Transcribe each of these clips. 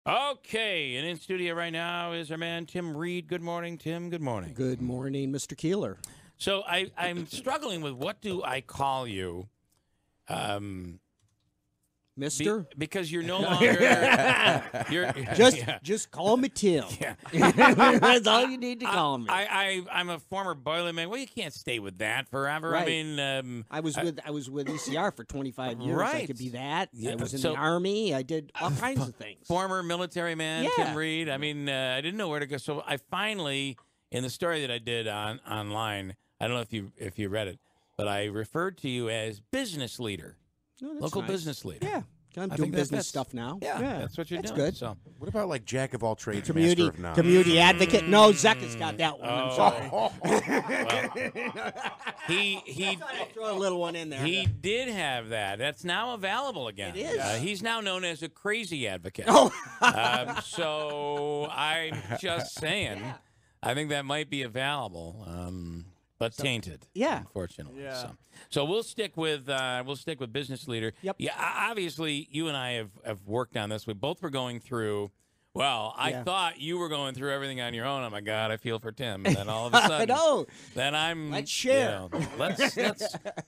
Okay, and in studio right now is our man Tim Reed. Good morning, Tim. Good morning. Good morning, Mr. Keeler. So I'm struggling with what do I call you, Mister? because you're no longer. You're Just call me Tim. Yeah. That's all you need to call me. I'm a former Boilerman. Well, you can't stay with that forever. Right. I mean, I was with ECR for 25 years. Right. I could be that. Yeah, I was in so- the Army. I did all kinds of things. former military man Yeah. Tim Reed. I mean, I didn't know where to go. So I finally, in the story that I did online, I don't know if you read it, but I referred to you as business leader, Oh, that's local nice. business leader. Yeah. I'm I doing think that business fits. stuff now. Yeah, that's what you're That's doing. good. So, What about like jack of all trades, Community, master of none? community advocate. No, Zeka's got that one. I'm Oh. sorry. he Throw a little one in there. he did have that. That's now available again. It is. He's now known as a crazy advocate. Oh. So I'm just saying, I think that might be available, but tainted. Yeah. Unfortunately. Yeah. So we'll stick with business leader. Yep. Yeah. Obviously, you and I have worked on this. We both were going through. Well, I Yeah. thought you were going through everything on your own. Oh my God, I feel for Tim. And then all of a I sudden, know. then I'm. Let's share. You know,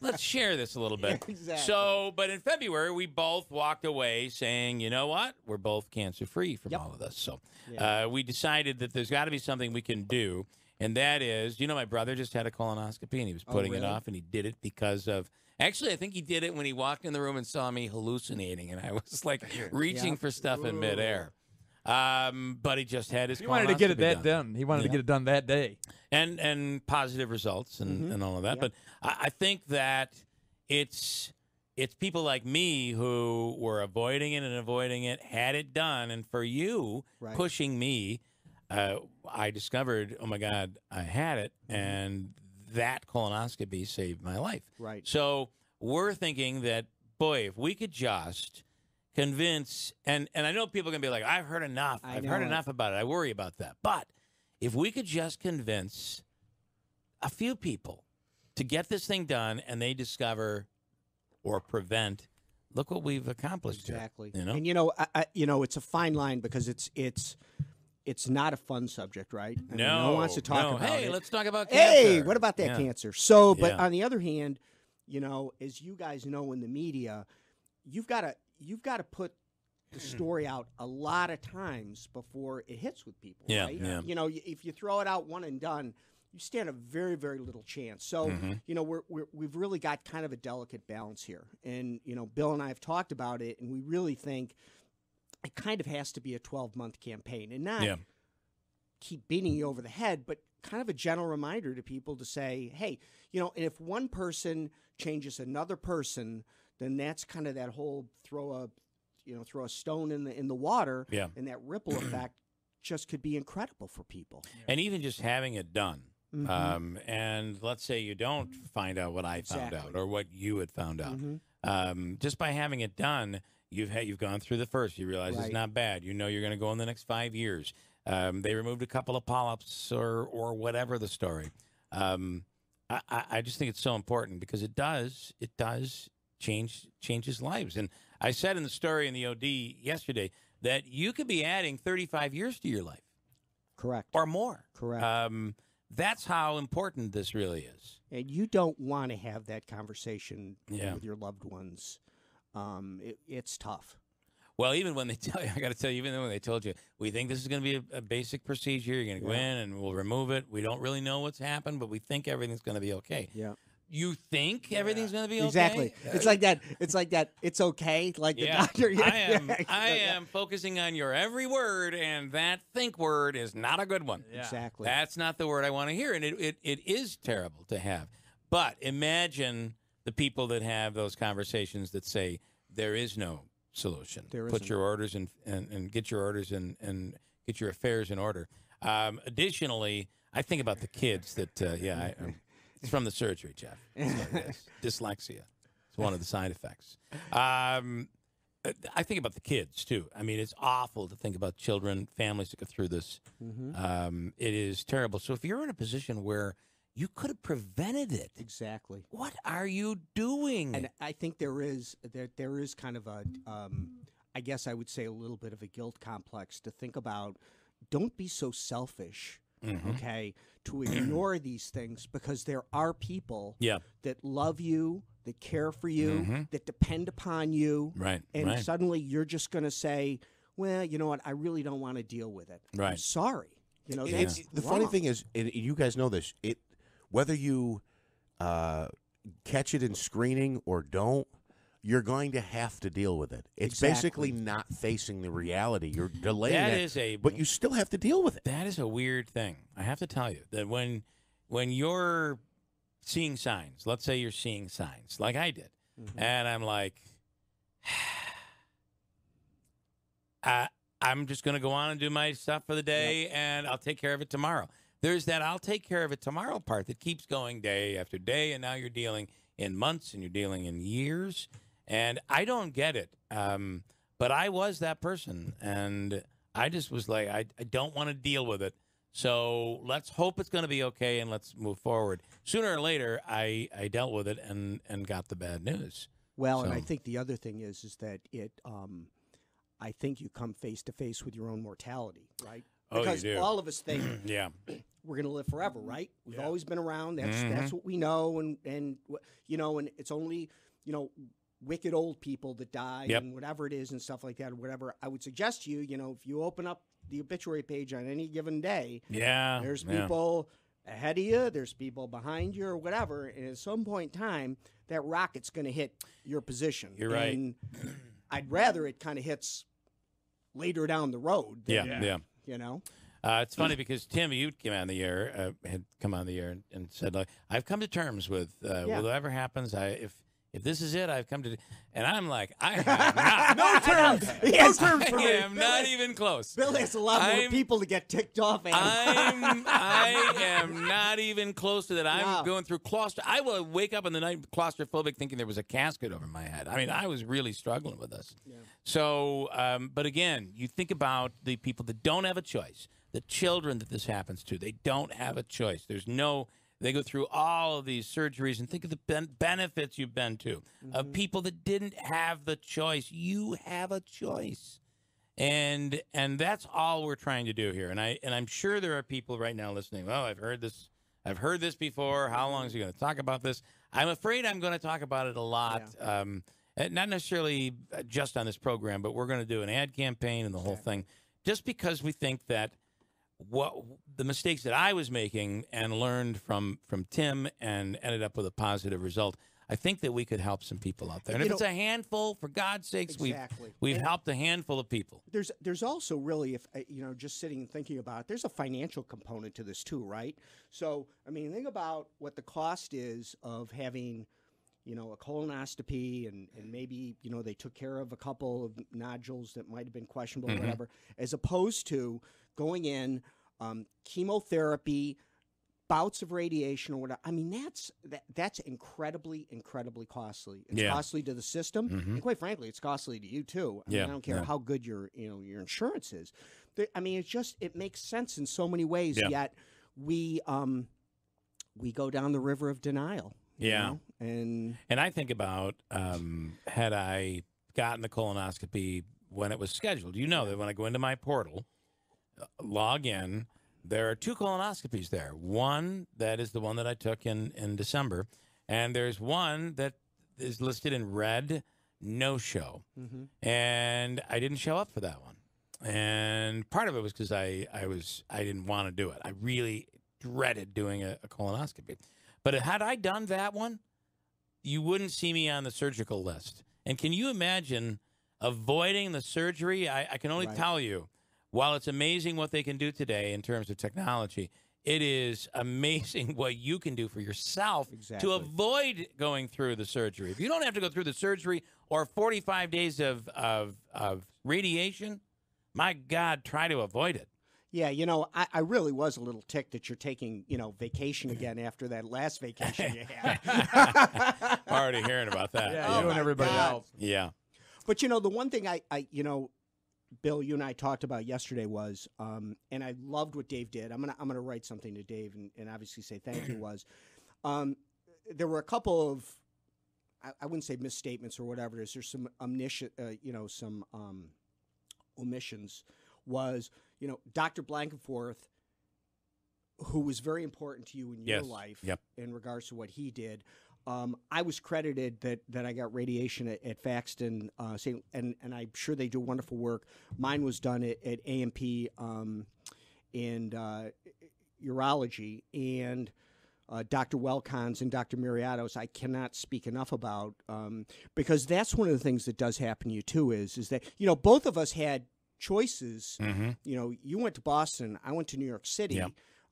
let's share this a little bit. Exactly. So, but in February, we both walked away saying, you know what, we're both cancer free from Yep. all of this. So, Yeah. we decided that there's got to be something we can do, and that is, my brother just had a colonoscopy, and he was putting it really? off, and he did it because of. Actually, I think he did it when he walked in the room and saw me hallucinating, and I was like reaching Yeah. for stuff in midair. But he just had his. He wanted to get it colonoscopy that done. He wanted to get it done that day. and positive results and all of that. Yep. But I think that it's people like me who were avoiding it, had it done, and for you Right. pushing me, I discovered, oh my God, I had it, and that colonoscopy saved my life. Right. So we're thinking that, boy, if we could just convince, and I know people are going to be like, I've heard enough. I've heard know it. enough about it. I worry about that. But if we could just convince a few people to get this thing done and they discover or prevent, look what we've accomplished here, Exactly. you know? And it's a fine line because it's not a fun subject, right? I mean, no one wants to talk about hey, it. let's talk about cancer. Hey, what about that Yeah. cancer? So, but Yeah. on the other hand, as you guys know in the media, you've got to put the story out a lot of times before it hits with people, Yeah, right? yeah. If you throw it out one and done, you stand a very, very little chance. So, we've really got kind of a delicate balance here. And, Bill and I have talked about it, and we really think it kind of has to be a 12-month campaign and not Yeah. keep beating you over the head, but kind of a gentle reminder to people to say, hey, and if one person changes another person, then that's kind of that whole throw a stone in the water, Yeah. and that ripple effect just could be incredible for people. And even just having it done. Mm-hmm. And let's say you don't find out what I found out Exactly. or what you had found out. Mhm. Just by having it done, you've gone through the first. You realize it's Right. not bad. You know you're going to go in the next 5 years. They removed a couple of polyps or whatever the story. I just think it's so important because it does changes lives. And I said in the story in the OD yesterday that you could be adding 35 years to your life Correct. or more. Correct. That's how important this really is. And you don't want to have that conversation Yeah. with your loved ones. It's tough. Well, even when they tell you, I got to tell you, even when they told you, we think this is going to be a basic procedure, you're going to go in and we'll remove it. We don't really know what's happened, but we think everything's going to be okay. Yeah. You think everything's going to be okay? Exactly. It's like that. It's like that. It's okay. Like the Yeah, doctor. I am focusing on your every word, and that think word is not a good one. Yeah. Exactly. That's not the word I want to hear, and it is terrible to have. But imagine the people that have those conversations that say there is no solution. There Put isn't. your orders in and get your orders in and get your affairs in order. Additionally, I think about the kids that, it's from the surgery, Jeff. It's dyslexia. It's one of the side effects. I think about the kids, too. I mean, it's awful to think about children, families that go through this. It is terrible. So if you're in a position where you could have prevented it, Exactly. what are you doing? And I think there is kind of I guess I would say, a little bit of a guilt complex to think about. Don't be so selfish, okay, to ignore these things, because there are people that love you, that care for you, that depend upon you. Right. And suddenly you're just going to say, well, you know what, I really don't want to deal with it. Right. I'm sorry. You know, It's, that's the wrong. funny thing is, and you guys know this, whether you catch it in screening or don't, you're going to have to deal with it. It's basically not facing the reality. You're delaying it, but you still have to deal with it. That is a weird thing. I have to tell you that when you're seeing signs, let's say you're seeing signs like I did, and I'm like, I'm just going to go on and do my stuff for the day, and I'll take care of it tomorrow. There's that I'll take care of it tomorrow part that keeps going day after day, and now you're dealing in months and you're dealing in years. And I don't get it. But I was that person, and I just was like, I don't want to deal with it. So let's hope it's going to be okay, and let's move forward. Sooner or later, I dealt with it and got the bad news. Well, and I think the other thing is that I think you come face to face with your own mortality, right? Because you do. all of us think Mm-hmm. we're going to live forever, right? We've always been around. That's what we know, and you know, and it's only, you know, wicked old people that die and whatever it is and stuff like that or whatever. I would suggest to you, you know, if you open up the obituary page on any given day, there's people ahead of you, there's people behind you or whatever, and at some point in time, that rocket's going to hit your position. You're right. And I'd rather it kind of hits later down the road than, you know. It's funny because Tim, you came on the air, had come on the air and said, like, I've come to terms with whatever happens. If this is it, I've come to, and I'm like, I have not. No terms. No terms for me. I am not even close. Bill has a lot more people to get ticked off at. I am not even close to that. I'm going through I will wake up in the night claustrophobic thinking there was a casket over my head. I mean, I was really struggling with this. Yeah. So, but again, you think about the people that don't have a choice, the children that this happens to. They don't have a choice. They go through all of these surgeries, and think of the benefits you've been to of people that didn't have the choice. You have a choice, and that's all we're trying to do here. And I'm sure there are people right now listening. Well, I've heard this before. How long is he going to talk about this? I'm afraid I'm going to talk about it a lot. Yeah. Not necessarily just on this program, but we're going to do an ad campaign and the whole thing, just because we think that what the mistakes that I was making and learned from Tim and ended up with a positive result. I think that we could help some people out there. And if it's a handful, for God's sakes, we've helped a handful of people. There's also really, if you know, just sitting and thinking about it, there's a financial component to this too, right? So, I mean, think about what the cost is of having, you know, a colonoscopy and maybe, you know, they took care of a couple of nodules that might have been questionable or whatever, as opposed to going in, chemotherapy, bouts of radiation or whatever. I mean, that's incredibly, incredibly costly. It's costly to the system, and quite frankly, it's costly to you too. I mean, I don't care how good your insurance is. I mean, it makes sense in so many ways. Yet we go down the river of denial. You know? And I think about had I gotten the colonoscopy when it was scheduled. You know that when I go into my portal, log in, there are 2 colonoscopies there. One that is the one that I took in December, and there's one that is listed in red, no show. And I didn't show up for that one. And part of it was because I didn't want to do it. I really dreaded doing a colonoscopy. But had I done that one, you wouldn't see me on the surgical list. And can you imagine avoiding the surgery? I can only tell you, while it's amazing what they can do today in terms of technology, it is amazing what you can do for yourself to avoid going through the surgery. If you don't have to go through the surgery or 45 days of radiation, my God, try to avoid it. Yeah, you know, I really was a little ticked that you're taking, you know, vacation again after that last vacation you had. Already hearing about that. Yeah, you and everybody else. Yeah. But, you know, the one thing I you know, Bill, you and I talked about yesterday was, and I loved what Dave did. I'm gonna write something to Dave and obviously say thank you. Was there were a couple of, I wouldn't say misstatements or whatever it is. There's some some omissions. Was Dr. Blankenforth, who was very important to you in your life in regards to what he did. I was credited that I got radiation at Faxton, and I'm sure they do wonderful work. Mine was done at AMP and urology, and Dr. Welcons and Dr. Miriatos, I cannot speak enough about, because that's one of the things that does happen to you too, is that, both of us had choices. You went to Boston, I went to New York City,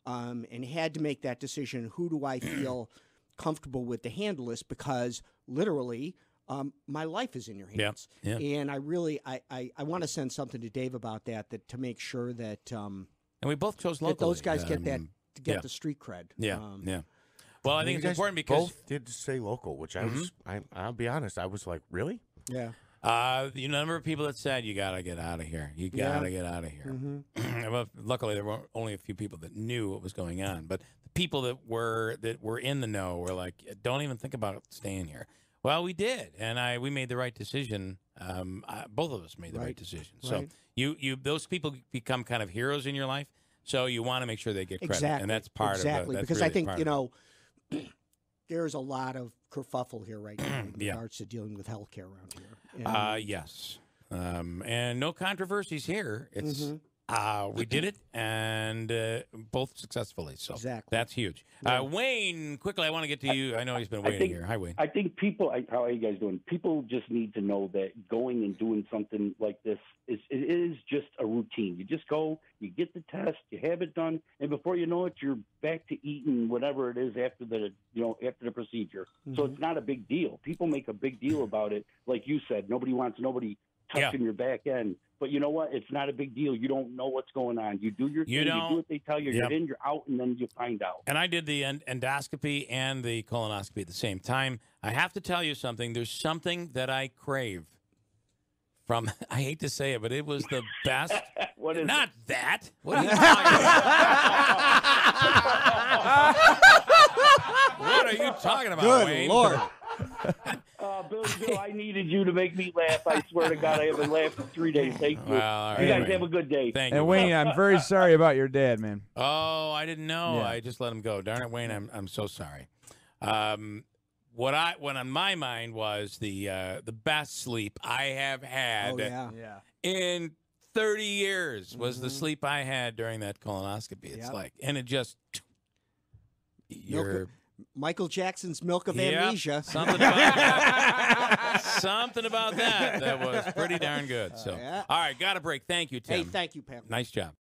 and had to make that decision. Who do I feel comfortable with to handle this? Because literally, my life is in your hands. And I really, I want to send something to Dave about that to make sure that, and we both chose locally. That those guys get that, to get the street cred. Well, I think it's important because both did say local, which I was. I'll be honest. I was like, really? Yeah. The number of people that said you gotta get out of here. You gotta get out of here. Well, luckily, there were only a few people that knew what was going on, but the people that were in the know were like, "Don't even think about staying here." Well, we did, and we made the right decision. Both of us made the right decision. So those people become kind of heroes in your life. So you want to make sure they get credit, and that's part of it. Because really I think there's a lot of kerfuffle here right now in regards to dealing with healthcare around here. Yes, and no controversies here. It's we did it, and both successfully. So that's huge. Wayne, quickly, I want to get to you. I know he's been waiting here. Hi, Wayne. I think people. How are you guys doing? People just need to know that going and doing something like this is just a routine. You just go, you get the test, you have it done, and before you know it, you're back to eating whatever it is after the procedure. So it's not a big deal. People make a big deal about it, like you said. Nobody wants touching your back end. But you know what? It's not a big deal. You don't know what's going on. You do your thing. You do what they tell you. You're in, you're out, and then you find out. And I did the endoscopy and the colonoscopy at the same time. I have to tell you something. There's something that I crave from, I hate to say it, but it was the best. What is Not it? that. What are you talking about? What are you talking about, Good Wayne? Lord. Bill, I needed you to make me laugh. I swear to God, I haven't laughed in 3 days. Thank you. Well, all right, you guys Wayne. have a good day. Thank you. And Wayne, I'm very sorry about your dad, man. Oh, I didn't know. Yeah. I just let him go. Darn it, Wayne. I'm so sorry. What on my mind was the best sleep I have had in 30 years was the sleep I had during that colonoscopy. It's like, and it just Michael Jackson's Milk of Amnesia. Something about that. Something about that was pretty darn good. So, all right, got a break. Thank you, Tim. Hey, thank you, Pam. Nice job.